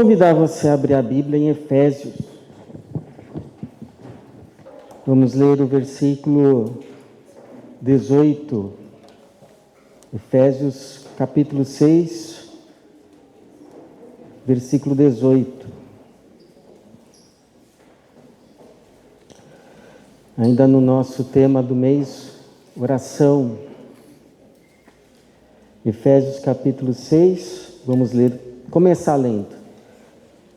Convidar você a abrir a Bíblia em Efésios. Vamos ler o versículo 18. Efésios capítulo 6, versículo 18. Ainda no nosso tema do mês, oração. Efésios capítulo 6, vamos ler, começar lendo.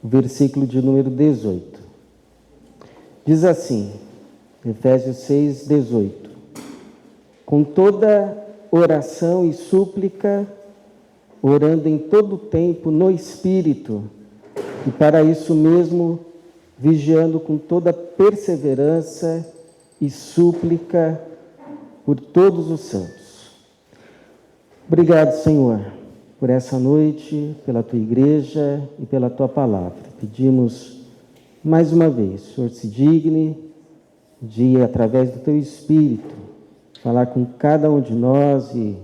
O versículo de número 18. Diz assim, Efésios 6, 18. Com toda oração e súplica, orando em todo o tempo no Espírito, e para isso mesmo, vigiando com toda perseverança e súplica por todos os santos. Obrigado, Senhor, por essa noite, pela tua igreja e pela tua palavra. Pedimos mais uma vez, Senhor, se digne de, através do teu Espírito, falar com cada um de nós e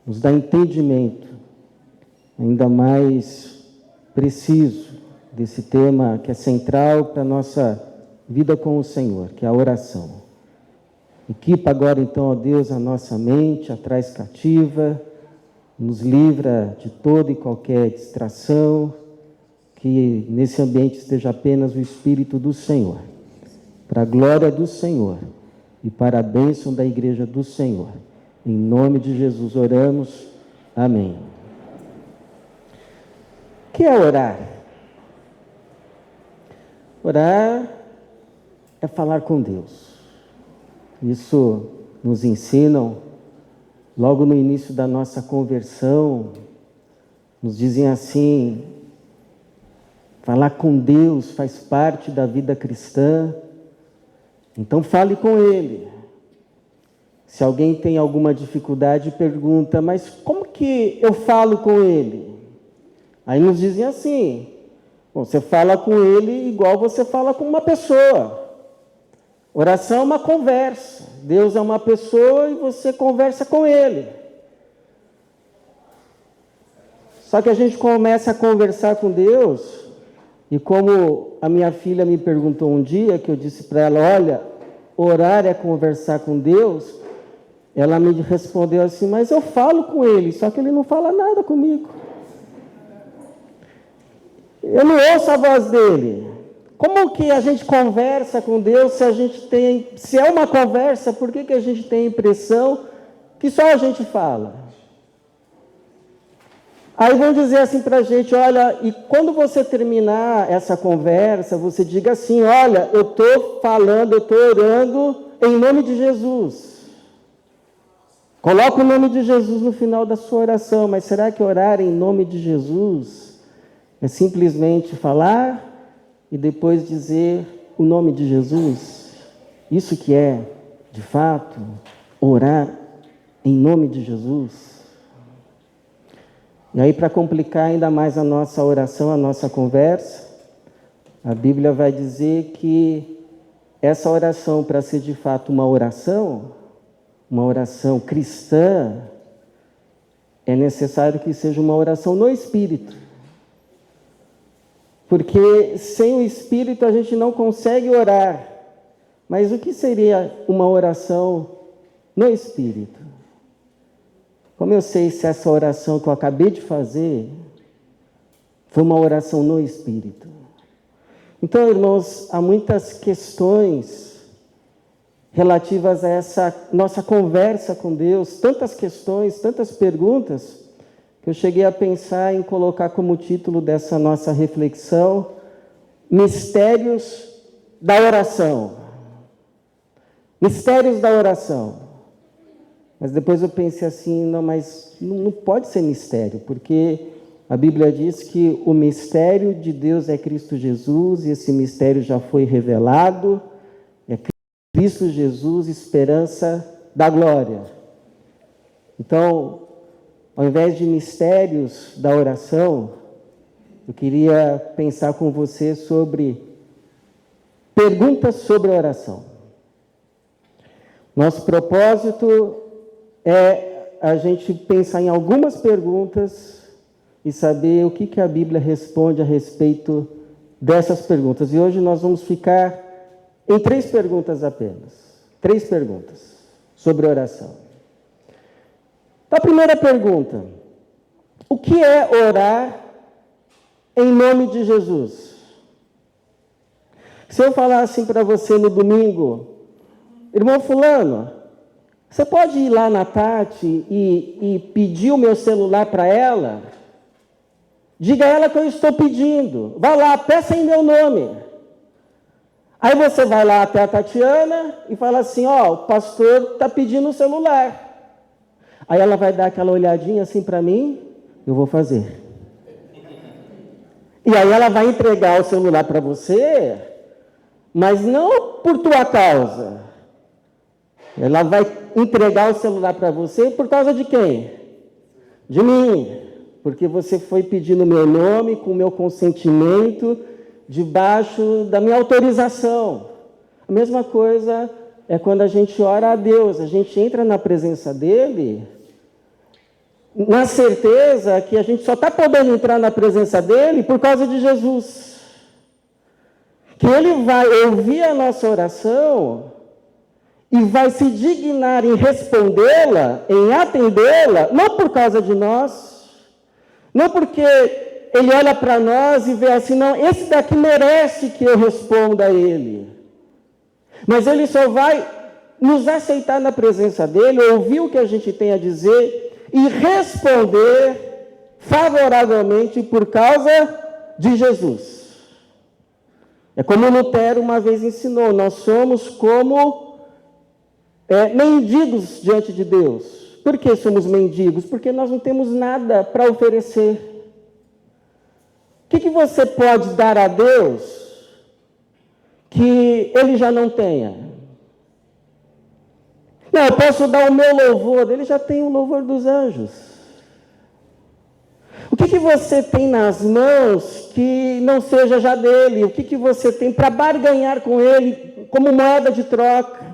nos dar entendimento ainda mais preciso desse tema que é central para a nossa vida com o Senhor, que é a oração. Equipa agora, então, ó Deus, a nossa mente, a traz cativa, nos livra de toda e qualquer distração, que nesse ambiente esteja apenas o Espírito do Senhor, para a glória do Senhor e para a bênção da igreja do Senhor. Em nome de Jesus oramos. Amém. O que é orar? Orar é falar com Deus. Isso nos ensinam logo no início da nossa conversão. Nos dizem assim: falar com Deus faz parte da vida cristã, então fale com Ele. Se alguém tem alguma dificuldade, pergunta, mas como que eu falo com Ele? Aí nos dizem assim: bom, você fala com Ele igual você fala com uma pessoa. Oração é uma conversa. Deus é uma pessoa e você conversa com Ele. Só que a gente começa a conversar com Deus, e como a minha filha me perguntou um dia, que eu disse para ela, olha, orar é conversar com Deus, ela me respondeu assim, mas eu falo com Ele, só que Ele não fala nada comigo. Eu não ouço a voz dEle. Como que a gente conversa com Deus se é uma conversa, por que a gente tem a impressão que só a gente fala? Aí vão dizer assim para a gente, olha, e quando você terminar essa conversa, você diga assim, olha, eu estou falando, eu estou orando em nome de Jesus. Coloca o nome de Jesus no final da sua oração, mas será que orar em nome de Jesus é simplesmente falar e depois dizer o nome de Jesus? Isso que é, de fato, orar em nome de Jesus? E aí, para complicar ainda mais a nossa oração, a nossa conversa, a Bíblia vai dizer que essa oração, para ser de fato uma oração cristã, é necessário que seja uma oração no Espírito. Porque sem o Espírito a gente não consegue orar. Mas o que seria uma oração no Espírito? Como eu sei se essa oração que eu acabei de fazer foi uma oração no Espírito? Então, irmãos, há muitas questões relativas a essa nossa conversa com Deus, tantas questões, tantas perguntas, que eu cheguei a pensar em colocar como título dessa nossa reflexão, Mistérios da Oração. Mistérios da Oração. Mas depois eu pensei assim, mas não pode ser mistério, porque a Bíblia diz que o mistério de Deus é Cristo Jesus, e esse mistério já foi revelado, é Cristo Jesus, esperança da glória. Então, ao invés de mistérios da oração, eu queria pensar com você sobre perguntas sobre a oração. Nosso propósito é a gente pensar em algumas perguntas e saber o que a Bíblia responde a respeito dessas perguntas. E hoje nós vamos ficar em 3 perguntas apenas. 3 perguntas sobre oração. Então, a primeira pergunta: o que é orar em nome de Jesus? Se eu falar assim para você no domingo: irmão fulano, você pode ir lá na Tati e pedir o meu celular para ela? Diga a ela que eu estou pedindo. Vá lá, peça em meu nome. Aí você vai lá até a Tatiana e fala assim: ó, o pastor está pedindo o celular. Aí ela vai dar aquela olhadinha assim para mim: eu vou fazer. E aí ela vai entregar o celular para você, mas não por tua causa. Ela vai entregar o celular para você por causa de quem? De mim. Porque você foi pedir no meu nome, com o meu consentimento, debaixo da minha autorização. A mesma coisa é quando a gente ora a Deus. A gente entra na presença dEle, na certeza que a gente só está podendo entrar na presença dEle por causa de Jesus. Que Ele vai ouvir a nossa oração e vai se dignar em respondê-la, em atendê-la, não por causa de nós, não porque Ele olha para nós e vê assim: não, esse daqui merece que eu responda a Ele. Mas Ele só vai nos aceitar na presença dEle, ouvir o que a gente tem a dizer e responder favoravelmente por causa de Jesus. É como Lutero uma vez ensinou: nós somos como mendigos diante de Deus. Por que somos mendigos? Porque nós não temos nada para oferecer. O que você pode dar a Deus que Ele já não tenha? Não, eu posso dar o meu louvor. Ele já tem o louvor dos anjos. O que você tem nas mãos que não seja já dele? O que você tem para barganhar com Ele como moeda de troca?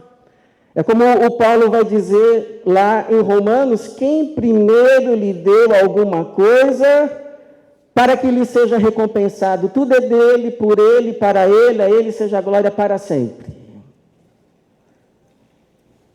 É como o Paulo vai dizer lá em Romanos: quem primeiro lhe deu alguma coisa para que lhe seja recompensado? Tudo é dele, por ele, para ele, a ele seja a glória para sempre.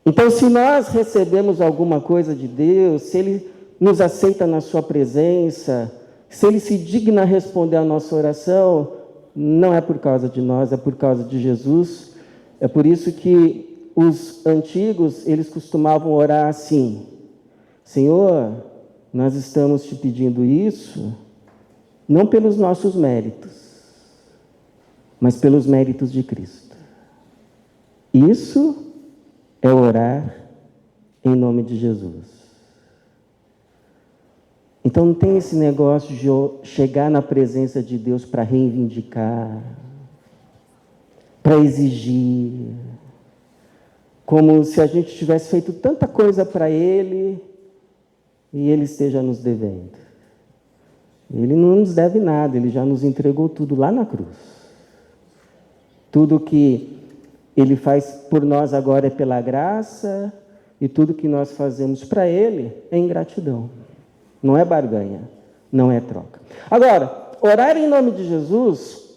Então, se nós recebemos alguma coisa de Deus, se Ele nos aceita na sua presença, se Ele se digna a responder a nossa oração, não é por causa de nós, é por causa de Jesus. É por isso que os antigos, eles costumavam orar assim: Senhor, nós estamos te pedindo isso, não pelos nossos méritos, mas pelos méritos de Cristo. Isso é orar em nome de Jesus. Então não tem esse negócio de chegar na presença de Deus para reivindicar, para exigir, como se a gente tivesse feito tanta coisa para Ele e Ele esteja nos devendo. Ele não nos deve nada, Ele já nos entregou tudo lá na cruz. Tudo que Ele faz por nós agora é pela graça, e tudo que nós fazemos para Ele é ingratidão. Não é barganha, não é troca. Agora, orar em nome de Jesus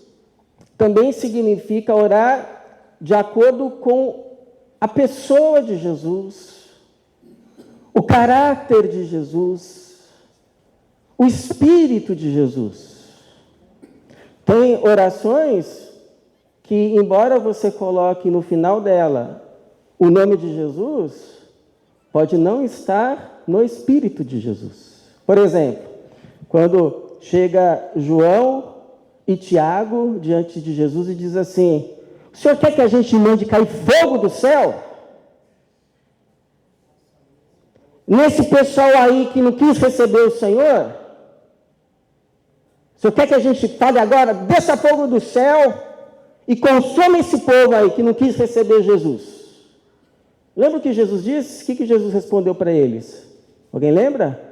também significa orar de acordo com a pessoa de Jesus, o caráter de Jesus, o Espírito de Jesus. Tem orações que, embora você coloque no final dela o nome de Jesus, pode não estar no Espírito de Jesus. Por exemplo, quando chega João e Tiago diante de Jesus e diz assim: o senhor quer que a gente mande cair fogo do céu? Nesse pessoal aí que não quis receber o Senhor? O senhor quer que a gente fale agora: desça fogo do céu e consome esse povo aí que não quis receber Jesus? Lembra o que Jesus disse? O que Jesus respondeu para eles? Alguém lembra?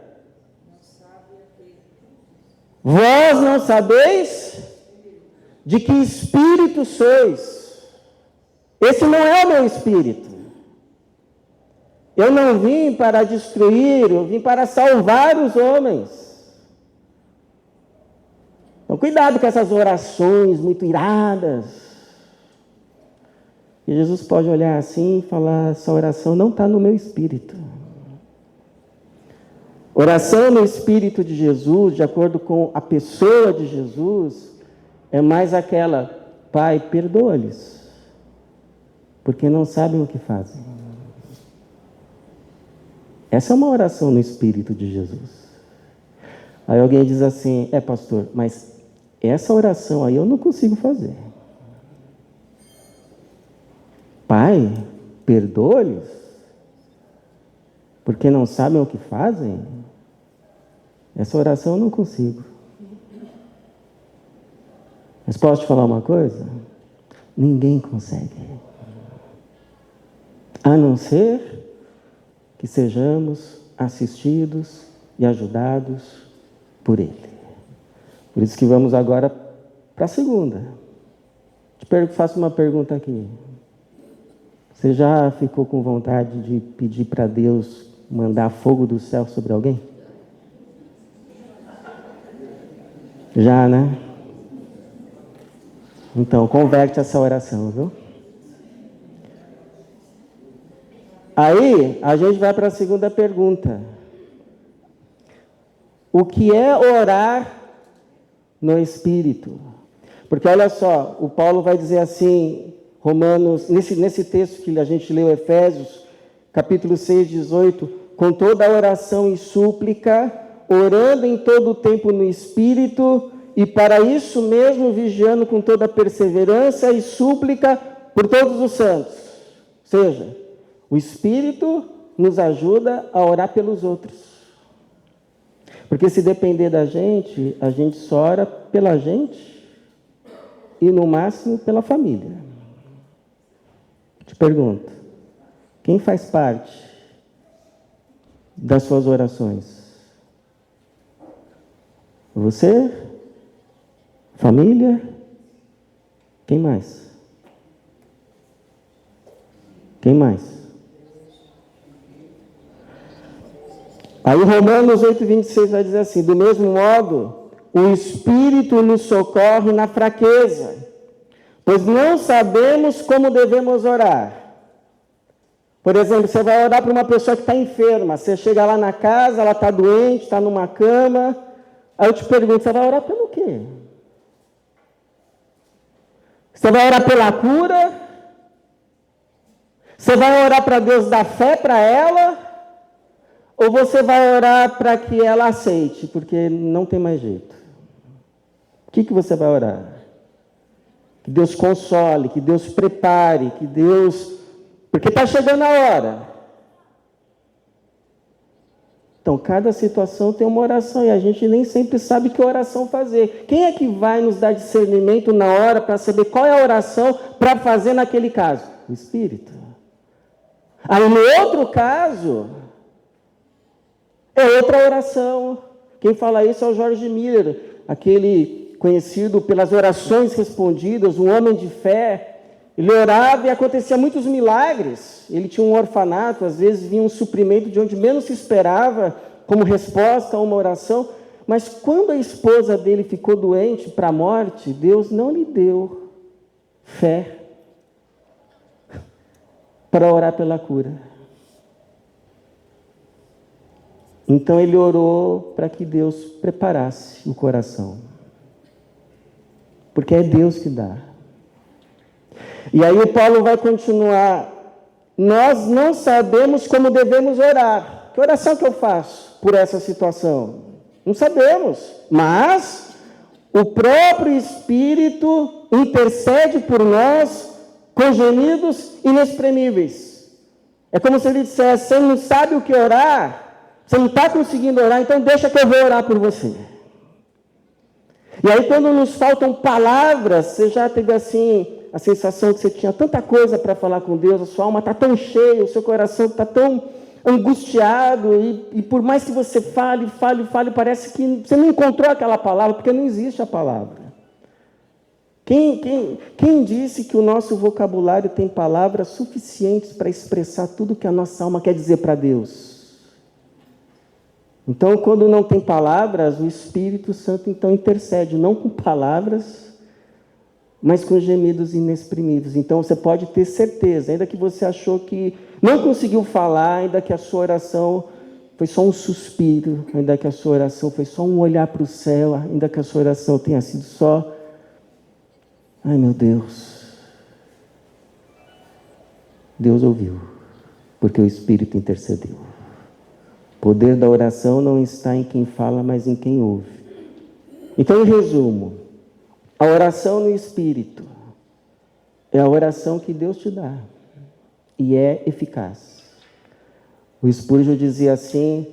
Vós não sabeis de que espírito sois. Esse não é o meu espírito. Eu não vim para destruir, eu vim para salvar os homens. Então, cuidado com essas orações muito iradas. E Jesus pode olhar assim e falar: essa oração não está no meu espírito. Oração no espírito de Jesus, de acordo com a pessoa de Jesus, é mais aquela: Pai, perdoa-lhes, porque não sabem o que fazem. Essa é uma oração no espírito de Jesus. Aí alguém diz assim: pastor, mas essa oração aí eu não consigo fazer. Pai, perdoa-lhes, porque não sabem o que fazem. Essa oração eu não consigo. Mas posso te falar uma coisa? Ninguém consegue. A não ser que sejamos assistidos e ajudados por Ele. Por isso que vamos agora para a segunda. Faço uma pergunta aqui. Você já ficou com vontade de pedir para Deus mandar fogo do céu sobre alguém? Já, né? Então, converte essa oração, viu? Aí, a gente vai para a segunda pergunta. O que é orar no Espírito? Porque olha só, o Paulo vai dizer assim, Romanos, nesse texto que a gente leu, Efésios, capítulo 6, 18, com toda a oração e súplica, orando em todo o tempo no Espírito, e para isso mesmo vigiando com toda perseverança e súplica por todos os santos. Ou seja, o Espírito nos ajuda a orar pelos outros. Porque se depender da gente, a gente só ora pela gente e no máximo pela família. Te pergunto, quem faz parte das suas orações? Você? Família? Quem mais? Quem mais? Aí Romanos 8:26 vai dizer assim: do mesmo modo, o Espírito nos socorre na fraqueza, pois não sabemos como devemos orar. Por exemplo, você vai orar para uma pessoa que está enferma, você chega lá na casa, ela está doente, está numa cama, aí eu te pergunto, você vai orar pelo quê? Você vai orar pela cura? Você vai orar para Deus dar fé para ela? Ou você vai orar para que ela aceite, porque não tem mais jeito? O que você vai orar? Que Deus console, que Deus prepare, que Deus... Porque está chegando a hora. Então, cada situação tem uma oração e a gente nem sempre sabe que oração fazer. Quem é que vai nos dar discernimento na hora para saber qual é a oração para fazer naquele caso? O Espírito. Aí, no outro caso, é outra oração. Quem fala isso é o George Miller, aquele conhecido pelas orações respondidas, um homem de fé. Ele orava e acontecia muitos milagres. Ele tinha um orfanato, às vezes vinha um suprimento de onde menos se esperava, como resposta a uma oração. Mas quando a esposa dele ficou doente para a morte, Deus não lhe deu fé para orar pela cura. Então ele orou para que Deus preparasse o coração. Porque é Deus que dá. E aí o Paulo vai continuar. Nós não sabemos como devemos orar. Que oração que eu faço por essa situação? Não sabemos. Mas o próprio Espírito intercede por nós com gemidos inexprimíveis. É como se ele dissesse: você não sabe o que orar, você não está conseguindo orar, então deixa que eu vou orar por você. E aí quando nos faltam palavras, você já teve assim a sensação que você tinha tanta coisa para falar com Deus, a sua alma está tão cheia, o seu coração está tão angustiado, e por mais que você fale, parece que você não encontrou aquela palavra, porque não existe a palavra. Quem disse que o nosso vocabulário tem palavras suficientes para expressar tudo que a nossa alma quer dizer para Deus? Então, quando não tem palavras, o Espírito Santo então intercede, não com palavras, mas com gemidos inexprimíveis. Então, você pode ter certeza, ainda que você achou que não conseguiu falar, ainda que a sua oração foi só um suspiro, ainda que a sua oração foi só um olhar para o céu, ainda que a sua oração tenha sido só, ai meu Deus, Deus ouviu, porque o Espírito intercedeu. O poder da oração não está em quem fala, mas em quem ouve. Então, em resumo, a oração no Espírito é a oração que Deus te dá e é eficaz. O Spurgeon dizia assim,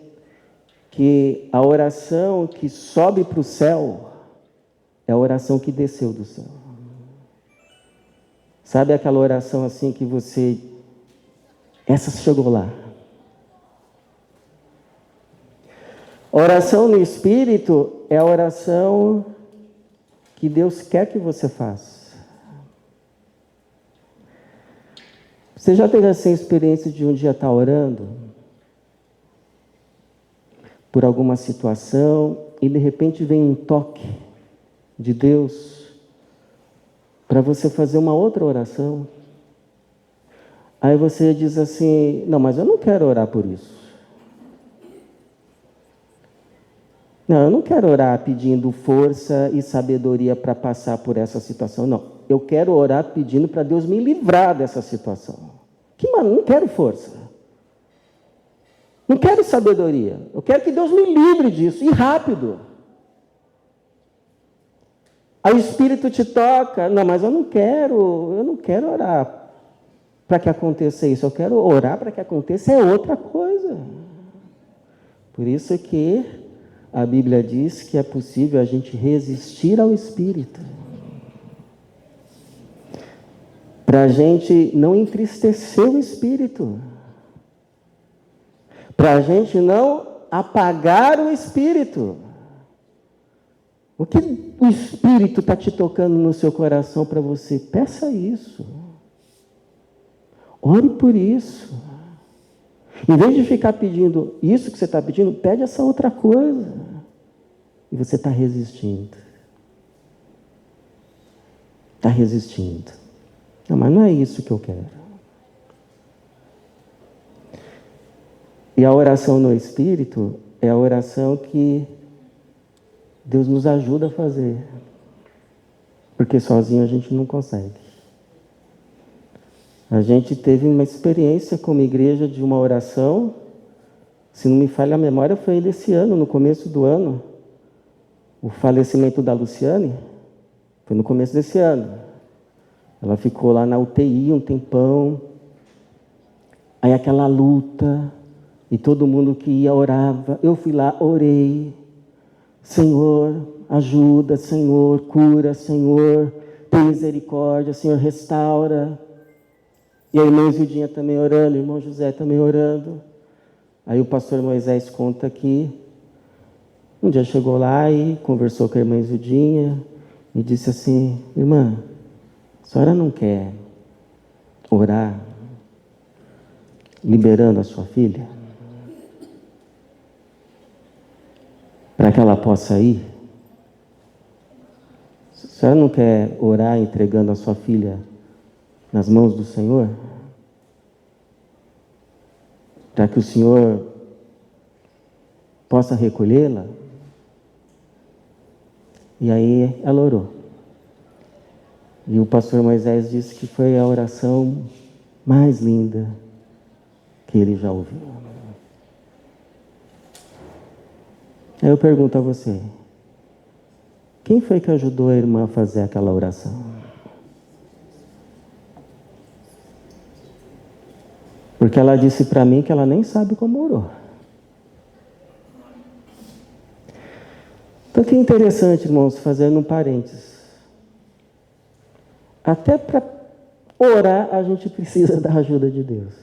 que a oração que sobe para o céu é a oração que desceu do céu. Sabe aquela oração assim que você... essa chegou lá. A oração no Espírito é a oração que Deus quer que você faça. Você já teve essa experiência de um dia estar orando por alguma situação e de repente vem um toque de Deus para você fazer uma outra oração? Aí você diz assim, não, mas eu não quero orar por isso. Não, eu não quero orar pedindo força e sabedoria para passar por essa situação, não. Eu quero orar pedindo para Deus me livrar dessa situação. Não quero força. Não quero sabedoria. Eu quero que Deus me livre disso, e rápido. Aí o Espírito te toca, não, mas eu não quero orar para que aconteça isso. Eu quero orar para que aconteça outra coisa. Por isso que a Bíblia diz que é possível a gente resistir ao Espírito. Para a gente não entristecer o Espírito. Para a gente não apagar o Espírito. O que o Espírito está te tocando no seu coração para você? Peça isso. Ore por isso. Em vez de ficar pedindo isso que você está pedindo, pede essa outra coisa. E você está resistindo. Está resistindo. Não, mas não é isso que eu quero. E a oração no Espírito é a oração que Deus nos ajuda a fazer. Porque sozinho a gente não consegue. A gente teve uma experiência como igreja de uma oração, se não me falha a memória, foi desse ano, no começo do ano. O falecimento da Luciane foi no começo desse ano. Ela ficou lá na UTI um tempão. Aí aquela luta, e todo mundo que ia orava. Eu fui lá, orei. Senhor, ajuda, Senhor, cura, Senhor, tem misericórdia, Senhor, restaura. E a irmã Zildinha também orando, o irmão José também orando. Aí o pastor Moisés conta que um dia chegou lá e conversou com a irmã Zildinha e disse assim, irmã, a senhora não quer orar liberando a sua filha? Para que ela possa ir? A senhora não quer orar entregando a sua filha nas mãos do Senhor? Para que o Senhor possa recolhê-la? E aí ela orou. E o pastor Moisés disse que foi a oração mais linda que ele já ouviu. Aí eu pergunto a você, quem foi que ajudou a irmã a fazer aquela oração? Porque ela disse para mim que ela nem sabe como orou. Então que interessante, irmãos, fazendo um parênteses. Até para orar a gente precisa da ajuda de Deus.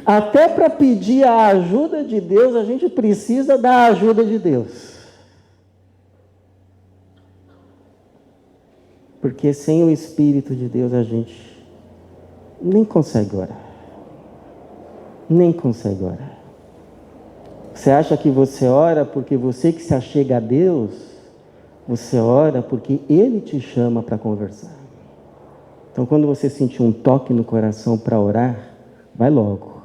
Até para pedir a ajuda de Deus a gente precisa da ajuda de Deus. Porque sem o Espírito de Deus a gente nem consegue orar. Nem consegue orar. Você acha que você ora porque você que se achega a Deus? Você ora porque Ele te chama para conversar. Então, quando você sentir um toque no coração para orar, vai logo,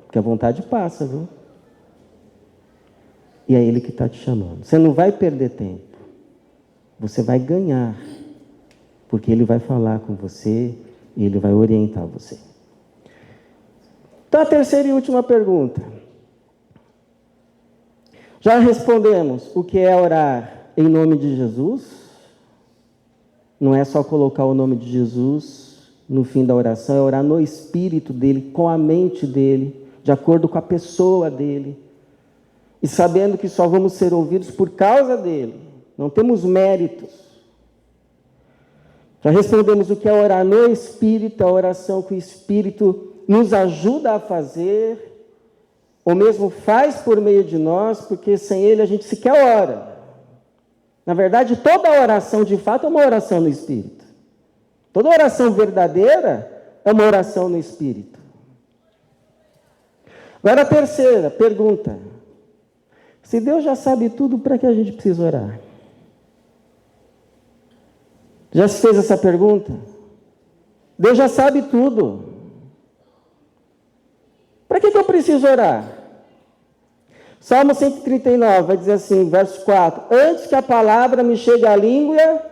porque a vontade passa, viu? E é Ele que está te chamando. Você não vai perder tempo, você vai ganhar, porque Ele vai falar com você e Ele vai orientar você. Então, a terceira e última pergunta. Já respondemos o que é orar em nome de Jesus. Não é só colocar o nome de Jesus no fim da oração, é orar no espírito dele, com a mente dele, de acordo com a pessoa dele. E sabendo que só vamos ser ouvidos por causa dele. Não temos méritos. Já respondemos o que é orar no espírito, a oração que o espírito nos ajuda a fazer, ou mesmo faz por meio de nós, porque sem ele a gente sequer ora. Na verdade, toda oração de fato é uma oração no Espírito. Toda oração verdadeira é uma oração no Espírito. Agora a terceira pergunta. Se Deus já sabe tudo, para que a gente precisa orar? Já se fez essa pergunta? Deus já sabe tudo. Para que eu preciso orar? Salmo 139 vai dizer assim, verso 4. Antes que a palavra me chegue à língua,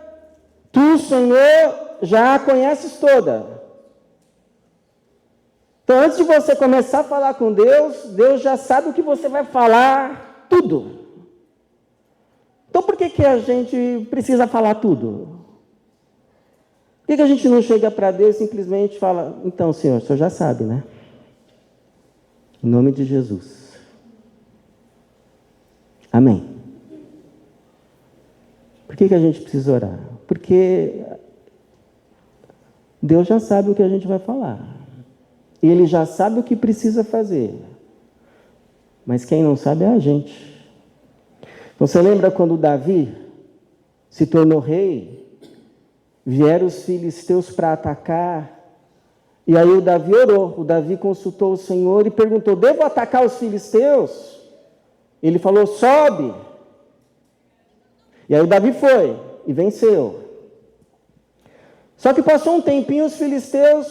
tu, Senhor, já a conheces toda. Então, antes de você começar a falar com Deus, Deus já sabe o que você vai falar, tudo. Então, por que a gente precisa falar tudo? Por que a gente não chega para Deus e simplesmente fala, então, Senhor, o Senhor já sabe, né? Em nome de Jesus. Amém. Por que a gente precisa orar? Porque Deus já sabe o que a gente vai falar. E Ele já sabe o que precisa fazer. Mas quem não sabe é a gente. Você lembra quando Davi se tornou rei? Vieram os filisteus para atacar. E aí o Davi orou. O Davi consultou o Senhor e perguntou, devo atacar os filisteus? Ele falou, sobe. E aí o Davi foi e venceu. Só que passou um tempinho, os filisteus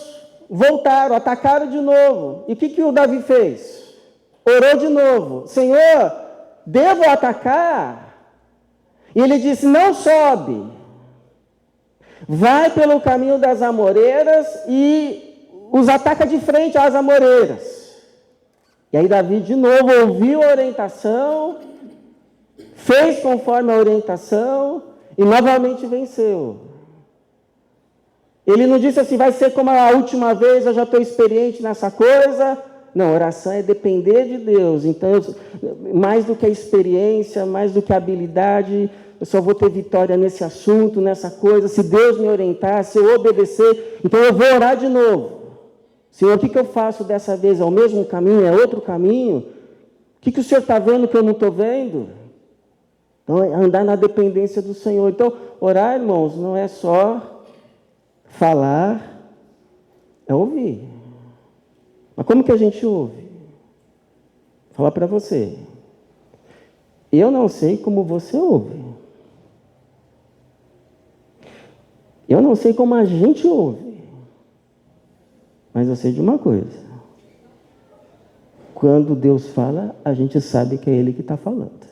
voltaram, atacaram de novo. E o que o Davi fez? Orou de novo. Senhor, devo atacar? E ele disse, não sobe. Vai pelo caminho das amoreiras e os ataca de frente às amoreiras. E aí Davi de novo ouviu a orientação, fez conforme a orientação e novamente venceu. Ele não disse assim, vai ser como a última vez, eu já estou experiente nessa coisa. Não, oração é depender de Deus. Então, mais do que a experiência, mais do que a habilidade, eu só vou ter vitória nesse assunto, nessa coisa. Se Deus me orientar, se eu obedecer, então eu vou orar de novo. Senhor, o que eu faço dessa vez? É o mesmo caminho? É outro caminho? O que o Senhor está vendo que eu não estou vendo? Então, é andar na dependência do Senhor. Então, orar, irmãos, não é só falar, é ouvir. Mas como que a gente ouve? Vou falar para você. Eu não sei como você ouve. Eu não sei como a gente ouve. Mas eu sei de uma coisa. Quando Deus fala, a gente sabe que é Ele que está falando.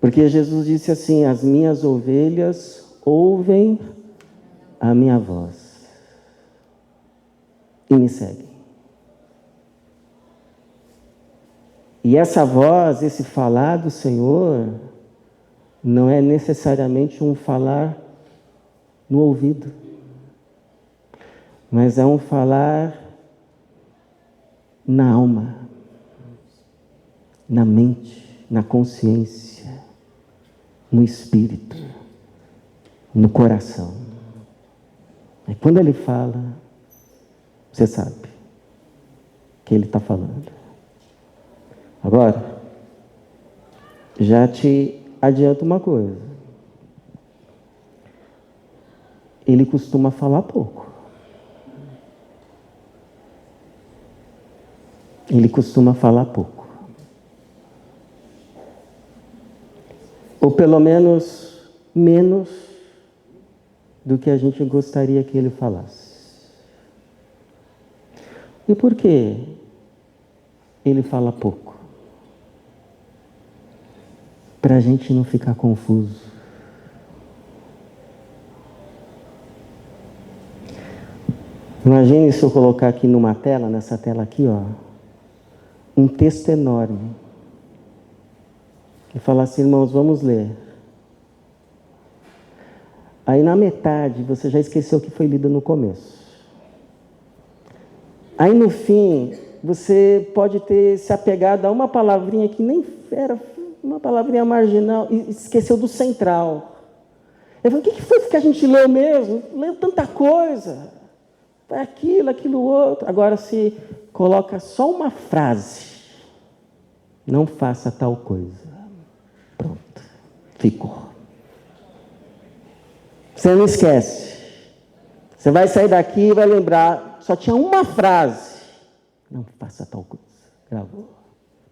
Porque Jesus disse assim, as minhas ovelhas ouvem a minha voz e me seguem. E essa voz, esse falar do Senhor, não é necessariamente um falar no ouvido, mas é um falar na alma, na mente, na consciência, no espírito, no coração. E quando Ele fala, você sabe que Ele está falando. Agora, já te adianto uma coisa. Ele costuma falar pouco. Ele costuma falar pouco. Ou pelo menos menos do que a gente gostaria que ele falasse. E por que ele fala pouco? Para a gente não ficar confuso. Imagine se eu colocar aqui numa tela, nessa tela aqui, ó, um texto enorme. E falar assim, irmãos, vamos ler. Aí na metade você já esqueceu o que foi lido no começo. Aí no fim, você pode ter se apegado a uma palavrinha que nem era uma palavrinha marginal e esqueceu do central. Eu falei, o que foi que a gente leu mesmo? Leu tanta coisa. Aquilo outro. Agora se coloca só uma frase. Não faça tal coisa. Pronto. Ficou. Você não esquece. Você vai sair daqui e vai lembrar. Só tinha uma frase. Não faça tal coisa. Gravou.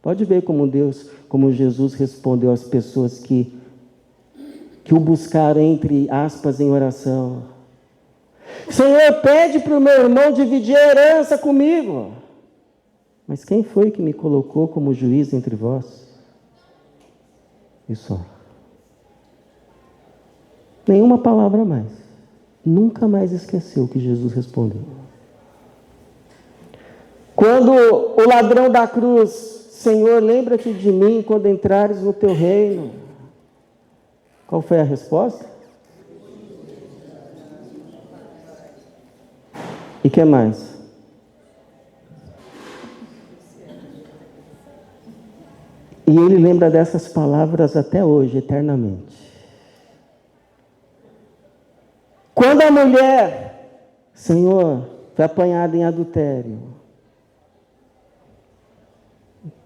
Pode ver como Jesus respondeu às pessoas que o buscaram, entre aspas, em oração. Senhor, pede para o meu irmão dividir a herança comigo. Mas quem foi que me colocou como juiz entre vós? E só. Nenhuma palavra mais. Nunca mais esqueceu o que Jesus respondeu. Quando o ladrão da cruz, Senhor, lembra-te de mim quando entrares no teu reino. Qual foi a resposta? E que mais? E ele lembra dessas palavras até hoje, eternamente. Quando a mulher, Senhor, foi apanhada em adultério,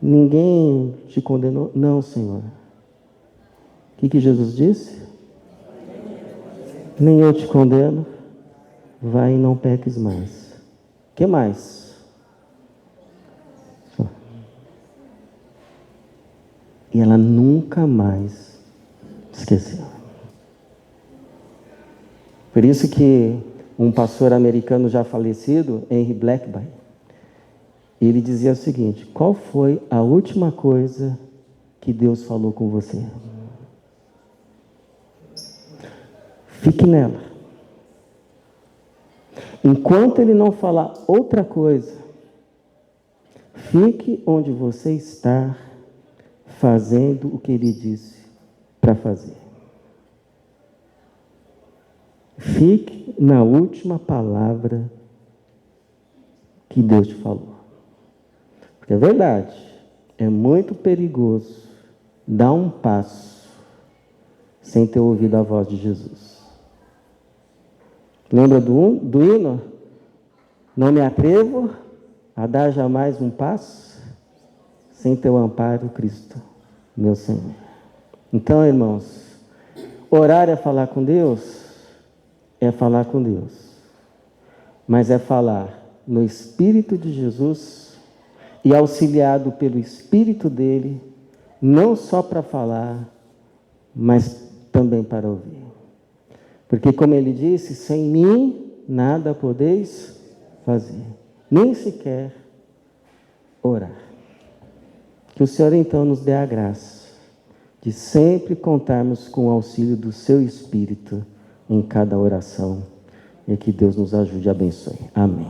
ninguém te condenou? Não, Senhor. O que Jesus disse? Nem eu te condeno. Vai e não peques mais. O que mais? E ela nunca mais esqueceu. Por isso que um pastor americano já falecido, Henry Blackburn, ele dizia o seguinte: qual foi a última coisa que Deus falou com você? Fique nela. Enquanto ele não falar outra coisa, fique onde você está, fazendo o que ele disse para fazer. Fique na última palavra que Deus te falou. Porque é verdade, é muito perigoso dar um passo sem ter ouvido a voz de Jesus. Lembra do hino? Não me atrevo a dar jamais um passo sem teu amparo, Cristo, meu Senhor. Então, irmãos, orar é falar com Deus? É falar com Deus. Mas é falar no Espírito de Jesus e auxiliado pelo Espírito dele, não só para falar, mas também para ouvir. Porque, como ele disse, sem mim nada podeis fazer, nem sequer orar. Que o Senhor, então, nos dê a graça de sempre contarmos com o auxílio do seu Espírito em cada oração, e que Deus nos ajude e abençoe. Amém.